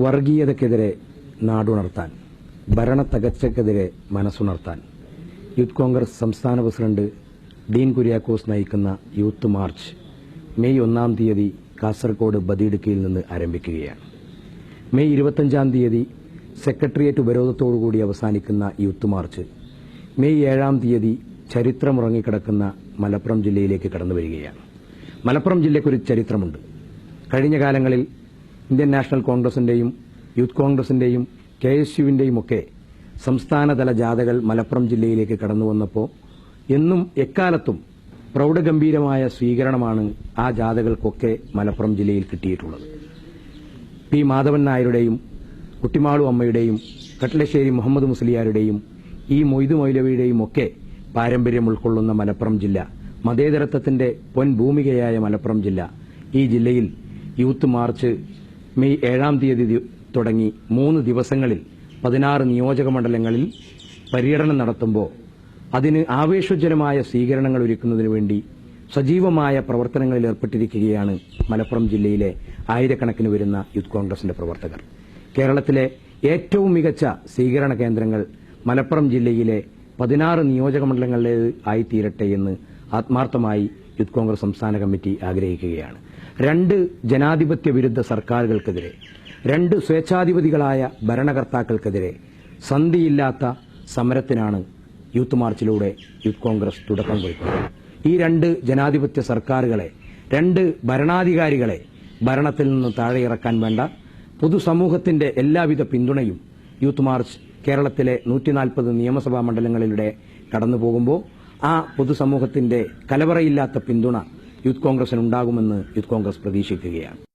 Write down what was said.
വർഗീയതയ്ക്കെതിരെ നാടുണർത്താൻ, ഭരണത്തകർച്ചയ്ക്കെതിരെ മനസ്സുണർത്താൻ youth Congress സംസ്ഥാന president Dean Kuriakose നയിക്കുന്ന youth March May 1-ാം തീയതി കാസർഗോഡ് ബദിയിടുക്കിയിൽ നിന്ന് ആരംഭിക്കുകയാണ്. മെയ് 25-ാം തീയതി സെക്രട്ടേറിയറ്റ് ഉപരോധത്തോടുകൂടി അവസാനിക്കുന്ന യൂത്ത് മാർച്ച് മെയ് 7-ാം തീയതി ചരിത്രമുറങ്ങിക്കിടക്കുന്ന മലപ്പുറം ജില്ലയിലേക്ക് കടന്നുവരികയാണ്. മലപ്പുറം ജില്ലയ്ക്കൊരു ചരിത്രമുണ്ട്. കഴിഞ്ഞ കാലങ്ങളിൽ ഇന്ത്യൻ നാഷണൽ കോൺഗ്രസിന്റെയും യൂത്ത് കോൺഗ്രസിന്റെയും KSUവിന്റെയും ഒക്കെ സംസ്ഥാനതല ജാഥകൾ മലപ്പുറം ജില്ലയിലേക്ക് കടന്നുവന്നപ്പോൾ എന്നും എക്കാലത്തും പ്രൗഢഗംഭീരമായ സ്വീകരണമാണ് ആ ജാഥകൾക്കൊക്കെ മലപ്പുറം ജില്ലയിൽ കിട്ടിയിട്ടുള്ളത്. പി മാധവൻ നായരുടെയും കുട്ടിമാളു അമ്മയുടെയും കട്ടിലശ്ശേരി മുഹമ്മദ് മുസ്ലിയാരുടെയും ഈ മൊയ്തു മൗലവിയുടെയും ഒക്കെ പാരമ്പര്യം ഉൾക്കൊള്ളുന്ന മലപ്പുറം ജില്ല, മതേതരത്വത്തിന്റെ പൊൻഭൂമികയായ മലപ്പുറം ജില്ല, ഈ ജില്ലയിൽ യൂത്ത് മാർച്ച് മെയ് 7-ാം തീയതി തുടങ്ങി 3 ദിവസങ്ങളിൽ 16 നിയോജക മണ്ഡലങ്ങളിൽ പര്യടനം നടത്തുമ്പോൾ അതിന് ആവേശോജ്വലമായ സ്വീകരണങ്ങൾ ഒരുക്കുന്നതിനു വേണ്ടി സജീവമായ പ്രവർത്തനങ്ങളിൽ ഏർപ്പെട്ടിരിക്കുകയാണ് മലപ്പുറം ജില്ലയിലെ ആയിരക്കണക്കിന് വരുന്ന യൂത്ത് കോൺഗ്രസിന്റെ പ്രവർത്തകർ. കേരളത്തിലെ ഏറ്റവും മികച്ച സ്വീകരണ കേന്ദ്രങ്ങൾ മലപ്പുറം ജില്ലയിലെ 16 നിയോജക മണ്ഡലങ്ങളിലേത് ആയിത്തീരട്ടെ എന്ന് ആത്മാർത്ഥമായി യൂത്ത് കോൺഗ്രസ് സംസ്ഥാന കമ്മിറ്റി ആഗ്രഹിക്കുകയാണ്. 2 ജനാധിപത്യ വിരുദ്ധ സർക്കാരുകൾക്കെതിരെ, 2 സ്വേച്ഛാധിപതികളായ ഭരണകർത്താക്കൾക്കെതിരെ സന്ധിയില്ലാത്ത സമരത്തിനാണ് യൂത്ത് മാർച്ചിലൂടെ യൂത്ത് കോൺഗ്രസ് തുടക്കം കുറിക്കുന്നത്. ഈ 2 ജനാധിപത്യ സർക്കാരുകളെ, 2 ഭരണാധികാരികളെ ഭരണത്തിൽ നിന്ന് താഴെയിറക്കാൻ വേണ്ട പൊതുസമൂഹത്തിന്റെ എല്ലാവിധ പിന്തുണയും യൂത്ത് മാർച്ച് കേരളത്തിലെ 140 നിയമസഭാ മണ്ഡലങ്ങളിലൂടെ കടന്നു പോകുമ്പോൾ ആ പൊതുസമൂഹത്തിന്റെ കലവറയില്ലാത്ത പിന്തുണ യൂത്ത് കോൺഗ്രസിനുണ്ടാകുമെന്ന് യൂത്ത് കോൺഗ്രസ് പ്രതീക്ഷിക്കുകയാണ്.